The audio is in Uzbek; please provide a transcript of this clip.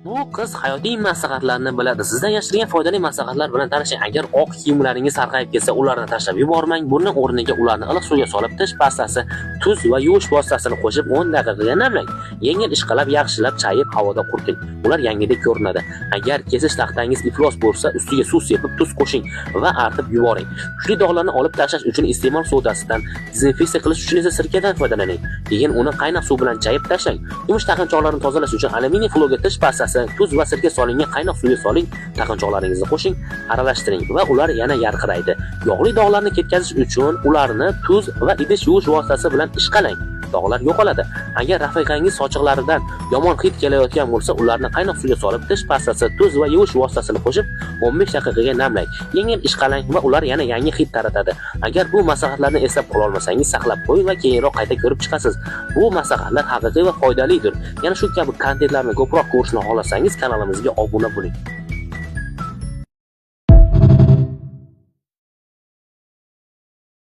Bu qiz hayotiy maslahatlarni biladi. Sizdan yashirilgan foydali maslahatlar bilan tanishing. Agar oq kiyimlaringiz sarg'ayib ketsa, ularni tashlab yubormang. Buning o'rniga ularni iliq suvga solib, tish pastasi, tuz va yuvish vositasini qo'shib 10 daqiqaga namlang. Yengil ishqalab, yaxshilab chayib, havoda quriting. Ular yangidek ko'rinadi. Agar kesish taxtangiz iflos bo'lsa, ustiga suv sepib, tuz qo'shing va artib yuboring. Kuchli dog'larni olib tashlash uchun iste'mol sodasidan, dezinfeksiya qilish uchun esa sirkadan foydalaning. Keyin uni qaynoq suv bilan chayib tashlang. Yumush taqinchoqlarni tozalash uchun alyuminiy florga tish pastasi, tuz va sirka solingan qaynoq suvga soling, taqinchoqlaringizni qo'shing, aralashtiring va ular yana yarqiraydi. Yog'li dog'larni ketkazish uchun ularni tuz va idish yuvish vositasi bilan ishqalang. Dog'lar yo'qoladi. Agar rafiqangiz sochiqlaridan yomon hid kelayotgan bo'lsa, ularni qaynoq suvga solib, tish pastasi, tuz va yuvish vositasini qo'shib 15 daqiqaga namlang. Yengil ishqalang va ular yana yangi hid taratadi. Agar bu maslahatlarni eslab qola olmasangiz, saqlab qo'ying va keyinroq qayta ko'rib chiqasiz. Bu maslahatlar haqiqiy va foydalidir. Yana shu kabi kontentlarni ko'proq ko'rishni xohlasangiz, kanalimizga obuna bo'ling.